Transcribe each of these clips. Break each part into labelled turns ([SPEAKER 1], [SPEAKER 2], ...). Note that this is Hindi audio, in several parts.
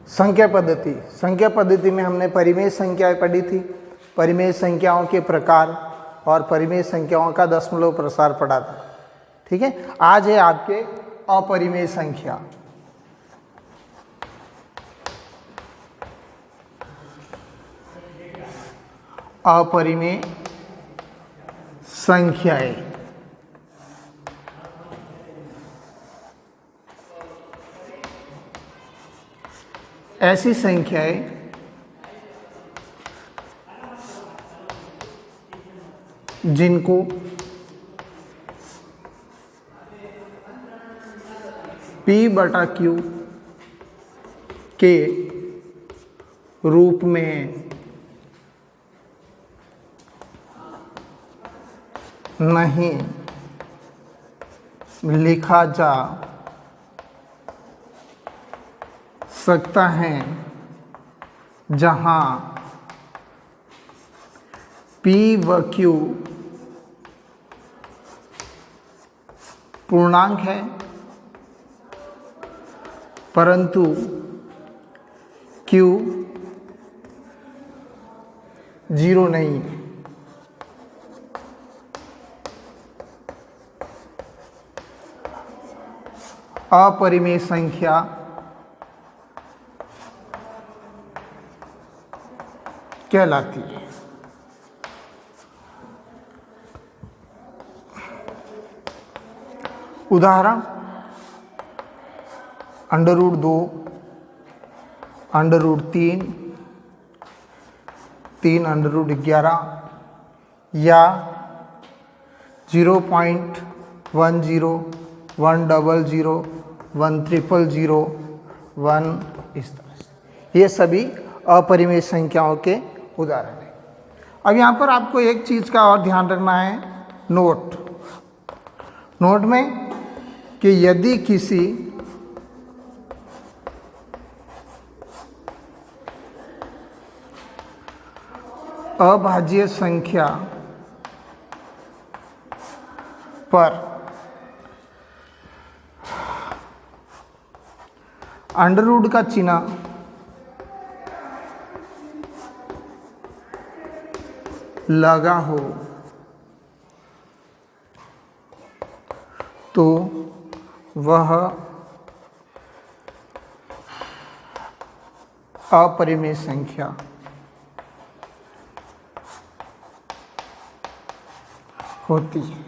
[SPEAKER 1] संख्या पद्धति में हमने परिमेय संख्याएं पढ़ी थी, परिमेय संख्याओं के प्रकार और परिमेय संख्याओं का दशमलव प्रसार पढ़ा था। ठीक है, आज है आपके अपरिमेय संख्या। अपरिमेय संख्याएं ऐसी संख्याएं जिनको P/Q के रूप में नहीं लिखा जा सकता है, जहां P व Q पूर्णांक है परंतु Q 0 नहीं है। अपरिमेय संख्या कहलाती है। उदाहरण √2, √3, 3 √11 या 0.10, 100, 100, 1 इस तरह से, ये सभी अपरिमेय संख्याओं के उदाहरण हैं। अब यहाँ पर आपको एक चीज़ का और ध्यान रखना है, नोट में कि यदि किसी अभाज्य संख्या पर अंडर का चिन्ह लगा हो तो वह अपरिमेय संख्या होती है।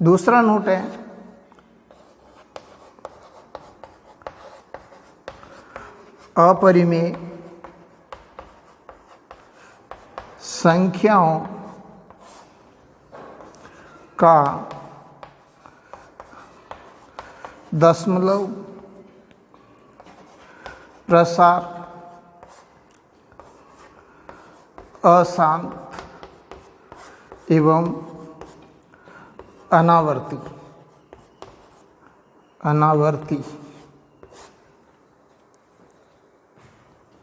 [SPEAKER 1] दूसरा नोट है, अपरिमेय संख्याओं का दशमलव प्रसार अशांत एवं अनावर्ती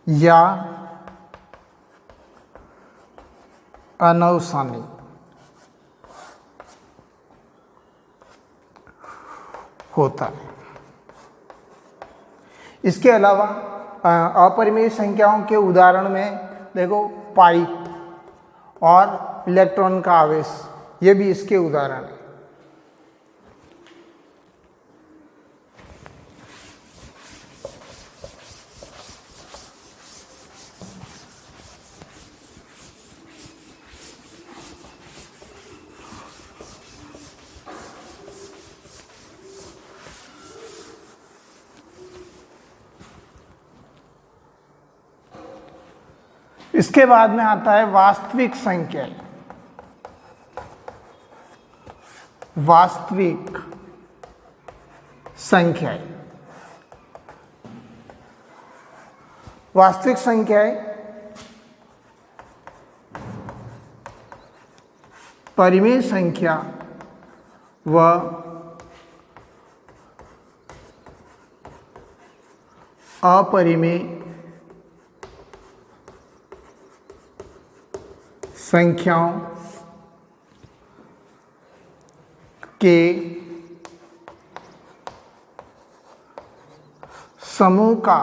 [SPEAKER 1] या अनवसानी होता है। इसके अलावा अपरिमेय संख्याओं के उदाहरण में देखो पाई और इलेक्ट्रॉन का आवेश, ये भी इसके उदाहरण है। इसके बाद में आता है वास्तविक संख्या। वास्तविक संख्याएं, वास्तविक संख्याएं परिमेय संख्या व अपरिमेय संख्याओं के समूह का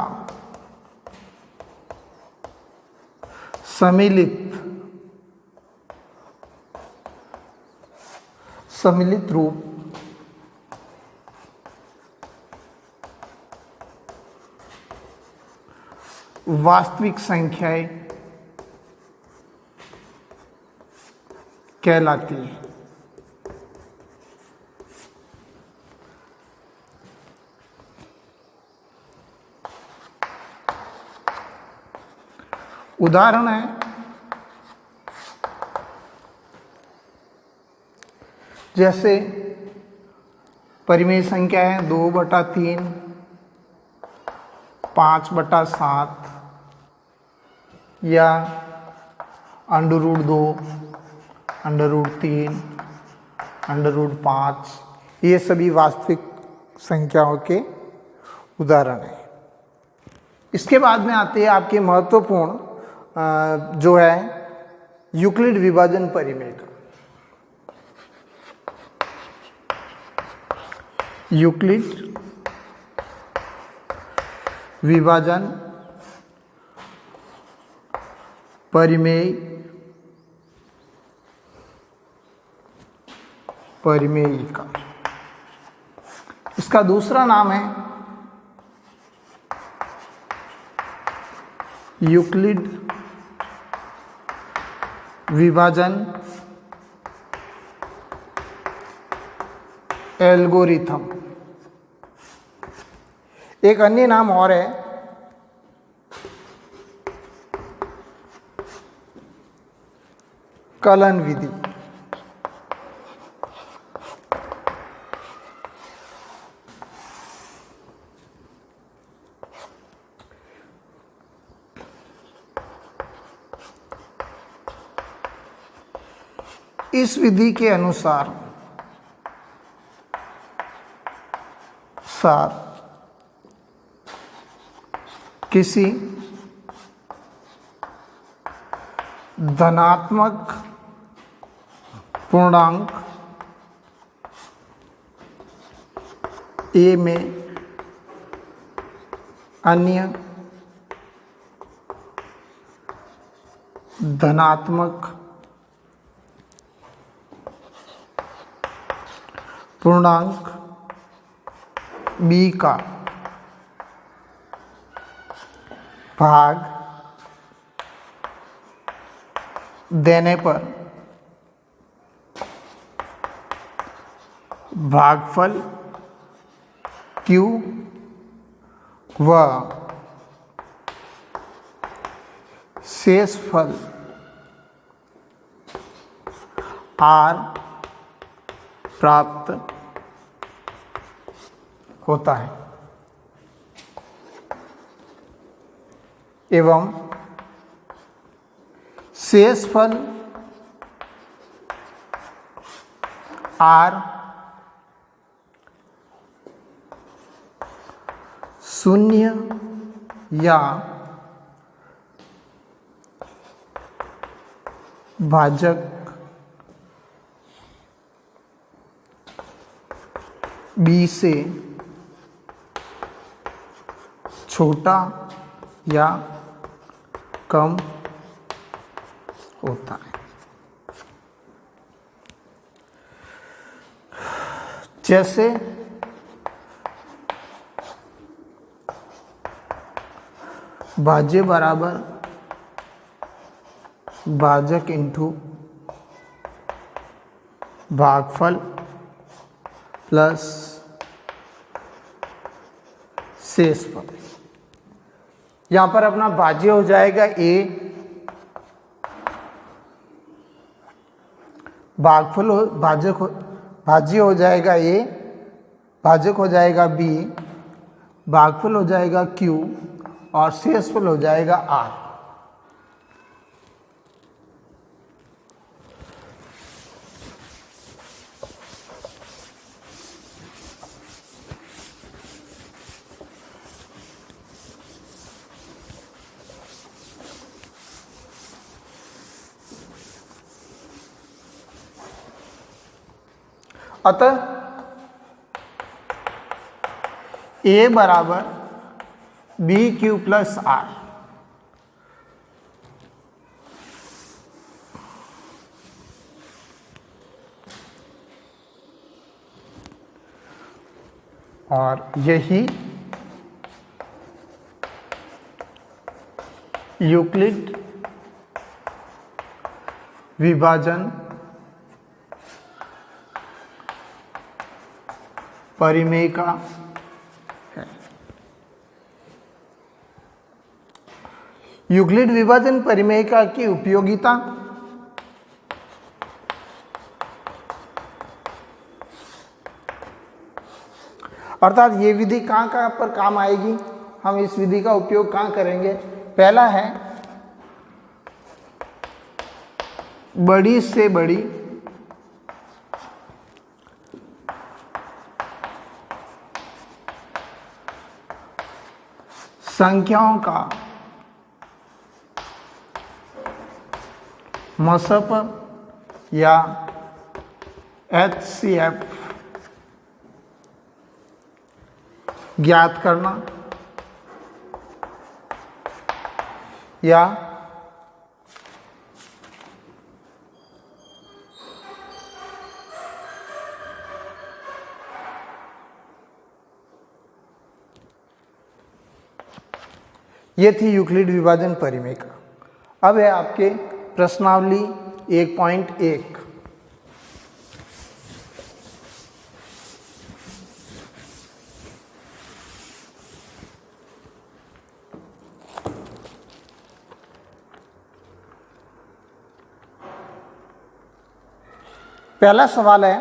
[SPEAKER 1] सम्मिलित रूप वास्तविक संख्याएं कहलाती है। उदाहरण है जैसे परिमेय संख्या है 2/3, 5/7 या √2, √3, √5, ये सभी वास्तविक संख्याओं के उदाहरण हैं। इसके बाद में आते हैं आपके महत्वपूर्ण जो है यूक्लिड विभाजन परिमेय का। यूक्लिड विभाजन परिमेय का इसका दूसरा नाम है यूक्लिड विभाजन एल्गोरिथम। एक अन्य नाम और है कलन विधि। इस विधि के अनुसार किसी धनात्मक पूर्णांक ए में अन्य धनात्मक पूर्णांक बी का भाग देने पर भागफल Q व शेषफल R प्राप्त होता है एवं शेषफल R 0 या भाजक B से छोटा या कम होता है। जैसे भाज्य बराबर भाजक इंटू भागफल प्लस शेषफल। यहाँ पर अपना भाज्य हो जाएगा A, भागफल भाज्य हो जाएगा A, भाजक हो जाएगा B, भागफल हो जाएगा Q और शेषफल हो जाएगा R। अतः A बराबर बी क्यू प्लस आर। और यही यूक्लिड विभाजन परिमेय का है। यूक्लिड विभाजन परिमेय का की उपयोगिता, अर्थात ये विधि कहाँ कहाँ पर काम आएगी, हम इस विधि का उपयोग कहाँ करेंगे। पहला है बड़ी से बड़ी संख्याओं का मसप या HCF ज्ञात करना, या ये थी यूक्लिड विभाजन परिमेय का। अब है आपके प्रश्नावली 1.1। पहला सवाल है,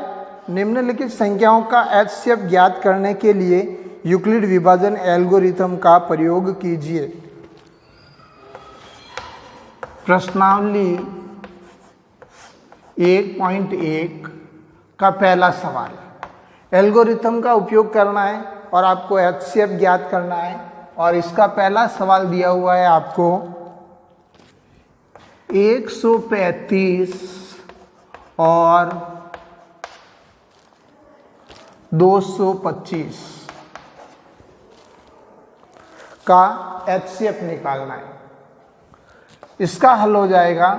[SPEAKER 1] निम्नलिखित संख्याओं का HCF ज्ञात करने के लिए यूक्लिड विभाजन एल्गोरिथम का प्रयोग कीजिए। प्रश्नावली 1.1 का पहला सवाल, एल्गोरिथम का उपयोग करना है और आपको HCF ज्ञात करना है। और इसका पहला सवाल दिया हुआ है आपको 135 और 225 का HCF निकालना है। इसका हल हो जाएगा,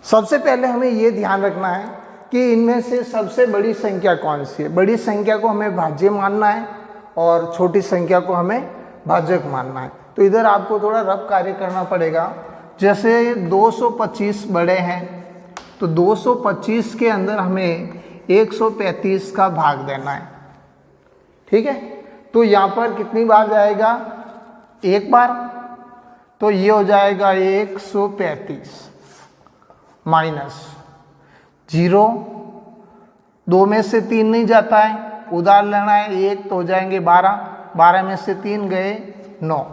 [SPEAKER 1] सबसे पहले हमें यह ध्यान रखना है कि इनमें से सबसे बड़ी संख्या कौन सी है। बड़ी संख्या को हमें भाज्य मानना है और छोटी संख्या को हमें भाजक मानना है। तो इधर आपको थोड़ा रफ कार्य करना पड़ेगा। जैसे 225 बड़े हैं तो 225 के अंदर हमें 135 का भाग देना है, ठीक है। तो यहाँ पर कितनी बार जाएगा, एक बार, तो ये हो जाएगा 135 माइनस 0, 2 में से 3 नहीं जाता है, उधार लेना है 1, तो हो जाएंगे 12, 12 में से 3 गए 9,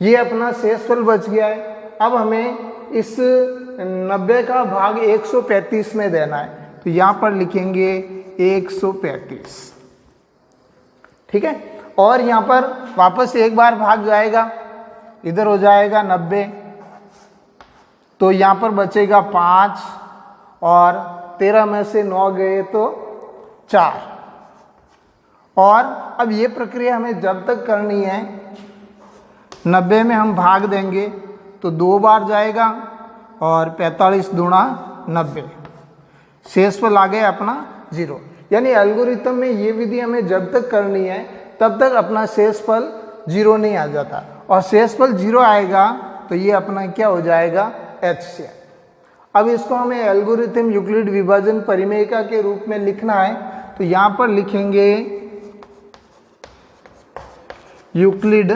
[SPEAKER 1] ये अपना शेषफल बच गया है। अब हमें इस 90 का भाग 135 में देना है, तो यहाँ पर लिखेंगे 135, ठीक है। और यहाँ पर वापस एक बार भाग जाएगा, इधर हो जाएगा 90, तो यहाँ पर बचेगा 5 और 13 में से 9 गए तो 4। और अब ये प्रक्रिया हमें जब तक करनी है, 90 में हम भाग देंगे तो 2 बार जाएगा और 45 दूना 90, शेषफल आ गया अपना 0। यानी एल्गोरिथम में ये विधि हमें जब तक करनी है तब तक अपना शेषफल 0 नहीं आ जाता, और शेषफल 0 आएगा तो ये अपना क्या हो जाएगा, HCF। अब इसको हमें एल्गोरिथम यूक्लिड विभाजन परिमेयिका के रूप में लिखना है, तो यहाँ पर लिखेंगे यूक्लिड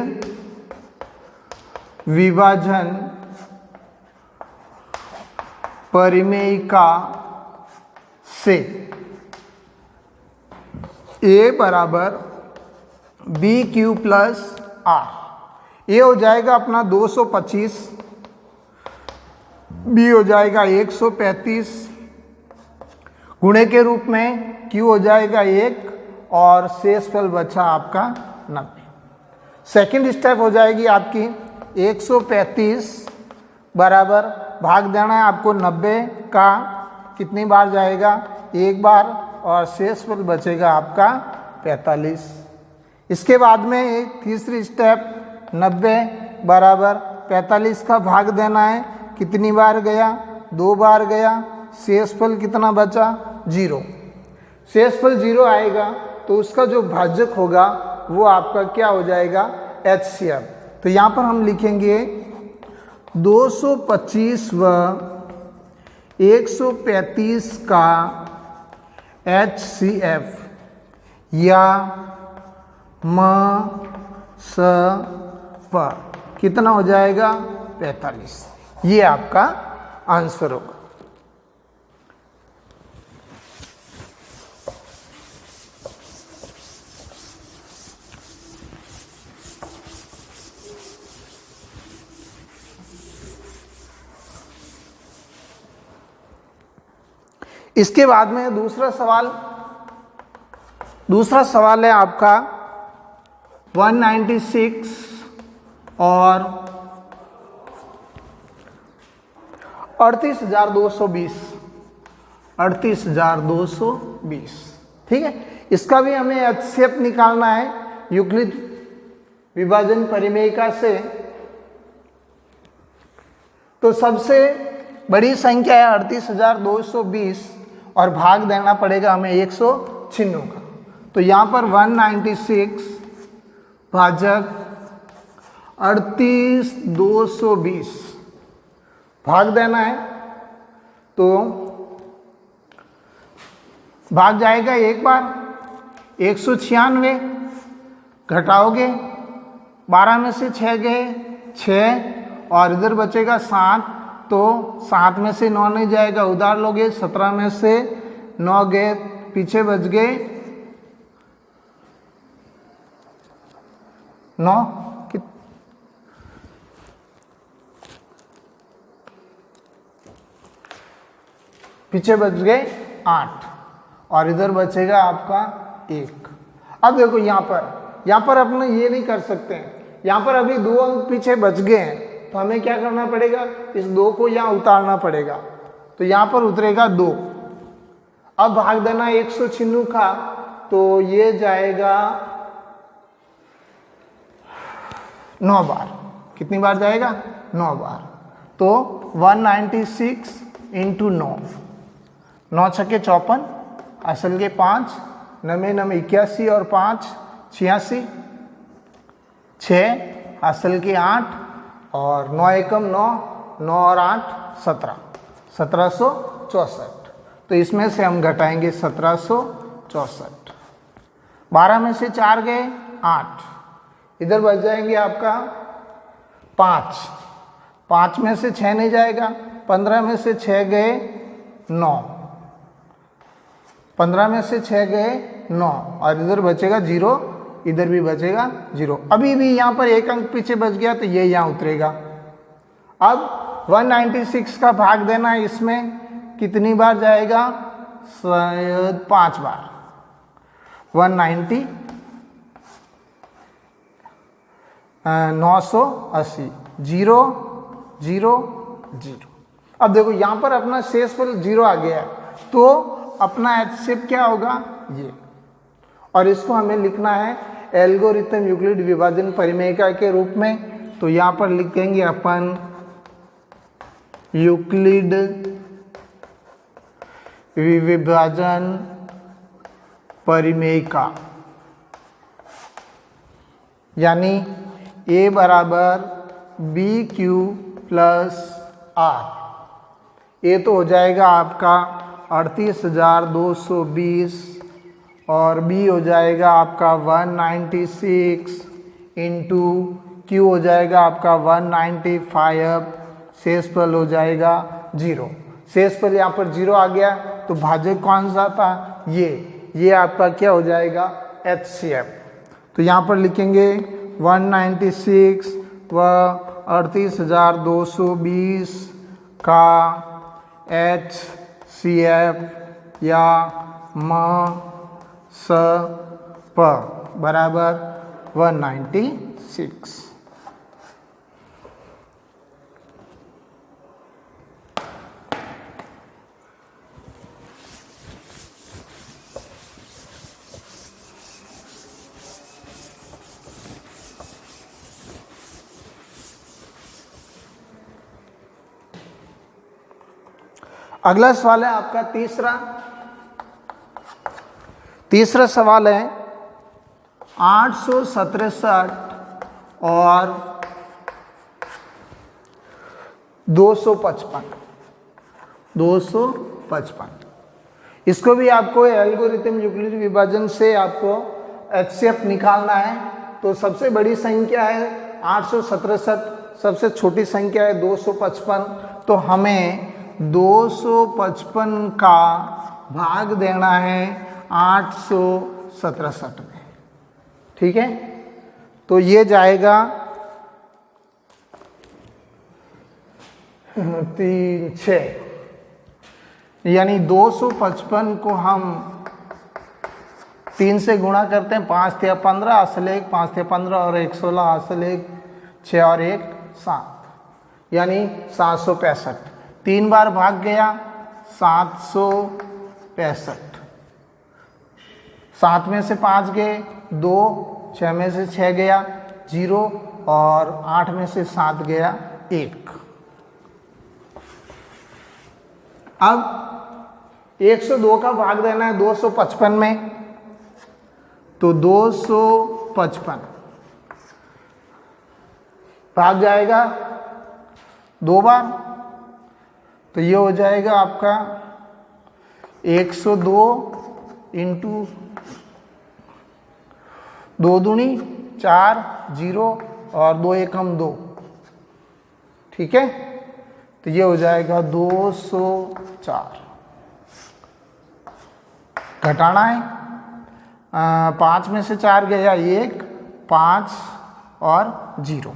[SPEAKER 1] विभाजन परिमेयिका से A बराबर BQ प्लस R। ये हो जाएगा अपना 225, B हो जाएगा 135, गुणे के रूप में Q हो जाएगा 1 और शेषफल बचा आपका 90। सेकंड स्टेप हो जाएगी आपकी 135 बराबर भाग देना है आपको 90 का, कितनी बार जाएगा, एक बार, और शेषफल बचेगा आपका 45। इसके बाद में एक तीसरी स्टेप 90 बराबर 45 का भाग देना है। कितनी बार गया? 2 बार गया। शेषफल कितना बचा? 0। शेषफल 0 आएगा तो उसका जो भाजक होगा वो आपका क्या हो जाएगा? HCF। तो यहाँ पर हम लिखेंगे 225 व 135 का HCF या प कितना हो जाएगा? 45। ये आपका आंसर होगा। इसके बाद में दूसरा सवाल है आपका 196 और 38,220। ठीक है, इसका भी हमें HCF निकालना है यूक्लिड विभाजन परिमेयिका से। तो सबसे बड़ी संख्या है 38,220 और भाग देना पड़ेगा हमें 196 का। तो यहाँ पर 196 भाजक 38,220 भाग देना है। तो भाग जाएगा एक बार 196, घटाओगे 12 में से 6 गए 6 और इधर बचेगा 7, तो 7 में से 9 नहीं जाएगा, उधार लोगे। 17 में से 9 गए, पीछे बच गए 9, पीछे बच गए 8 और इधर बचेगा आपका 1। अब देखो यहाँ पर अपने ये नहीं कर सकते हैं, यहाँ पर अभी 2 अंक पीछे बच गए हैं, तो हमें क्या करना पड़ेगा? इस 2 को यहाँ उतारना पड़ेगा। तो यहाँ पर उतरेगा 2। अब भाग देना 196 का, तो ये जाएगा 9 बार। कितनी बार जाएगा? 9 बार। तो 196 इंटू 9, 9 छक्के 54, असल के 5, 9 9 81 और 5 86, 6 असल के 8 और 9 एकम 9, 9 और 8 17, 1764। तो इसमें से हम घटाएंगे 1764। 12 में से 4 गए 8, इधर बच जाएंगे आपका 5, 5 में से 6 नहीं जाएगा, 15 में से 6 गए 9, 15 में से 6 गए 9 और इधर बचेगा 0, इधर भी बचेगा 0। अभी भी यहाँ पर 1 अंक पीछे बच गया तो ये यहाँ उतरेगा। अब 196 का भाग देना है, इसमें कितनी बार जाएगा? शायद 5 बार। 190 980 0 0 0। अब देखो यहाँ पर अपना शेषफल 0 आ गया है, तो अपना HCF क्या होगा? ये। और इसको हमें लिखना है एल्गोरिथम यूक्लिड विभाजन परिमेयिका के रूप में। तो यहाँ पर लिखेंगे अपन यूक्लिड विभाजन परिमेयिका, यानी A बराबर BQ प्लस R। ये तो हो जाएगा आपका 38,220 और B हो जाएगा आपका 196 इंटू Q हो जाएगा आपका 195, शेषफल हो जाएगा 0। शेषफल यहाँ पर 0 आ गया, तो भाजक कौन सा था? ये आपका क्या हो जाएगा? HCF। तो यहाँ पर लिखेंगे 196 व 38,220 का HCF या प बराबर 196। अगला सवाल है आपका तीसरा सवाल है 867 और 255। इसको भी आपको एल्गोरिथम यूक्लिड विभाजन से आपको एचसीएफ निकालना है। तो सबसे बड़ी संख्या है 867, सबसे छोटी संख्या है 255। तो हमें 255 का भाग देना है 867 में। ठीक है, तो ये जाएगा 3, 6, यानी 255 को हम 3 से गुणा करते हैं, 5 × 15 असल 1, 5 × 15 और 1 16 असल 1, 6 और 1 7, यानी 765। 3 बार भाग गया 765, 7 में से 5 गए 2, 6 में से 6 गया 0 और 8 में से 7 गया 1। अब 102 का भाग देना है 255 में, तो 255 भाग जाएगा 2 बार, तो ये हो जाएगा आपका 102 इंटू 2 दूनी 4, 0 और 2 एकम 2। ठीक है, तो ये हो जाएगा 204। घटाना है 5 में से 4 गया 1, 5 और 0।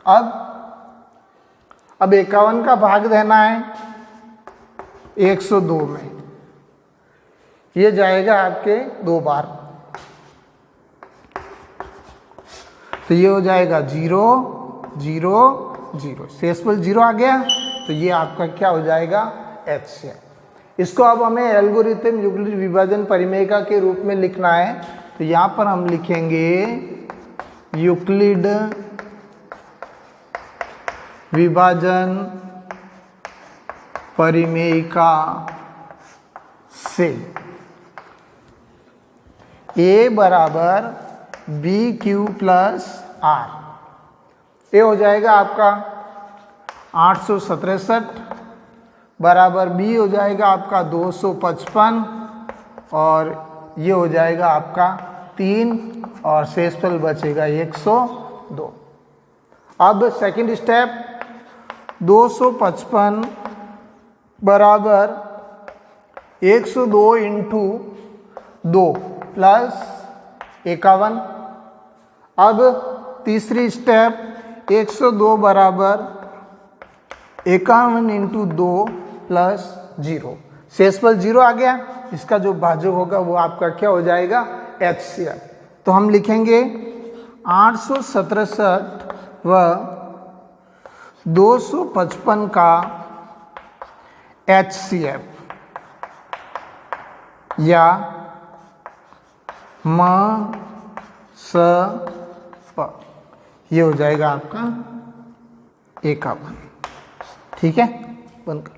[SPEAKER 1] अब 51 का भाग देना है 102 में, ये जाएगा आपके 2 बार, तो ये हो जाएगा 0 0 0, शेषफल 0 आ गया। तो ये आपका क्या हो जाएगा एचसीएफ। इसको अब हमें एल्गोरिथम यूक्लिड विभाजन परिमेय के रूप में लिखना है। तो यहाँ पर हम लिखेंगे यूक्लिड विभाजन परिमेयिका से A बराबर BQ प्लस R। ये हो जाएगा आपका 867 बराबर B हो जाएगा आपका 255 और ये हो जाएगा आपका 3 और शेषफल बचेगा 102। अब सेकंड स्टेप 255 बराबर 102 इंटू 2 प्लस 51। अब तीसरी स्टेप 102 बराबर 51 इंटू 2 प्लस 0, शेषफल 0 आ गया। इसका जो भाजक होगा वो आपका क्या हो जाएगा एचसीएफ। तो हम लिखेंगे 867 व 255 का एचसीएफ या म स प, ये हो जाएगा आपका 51। ठीक है, बंद कर।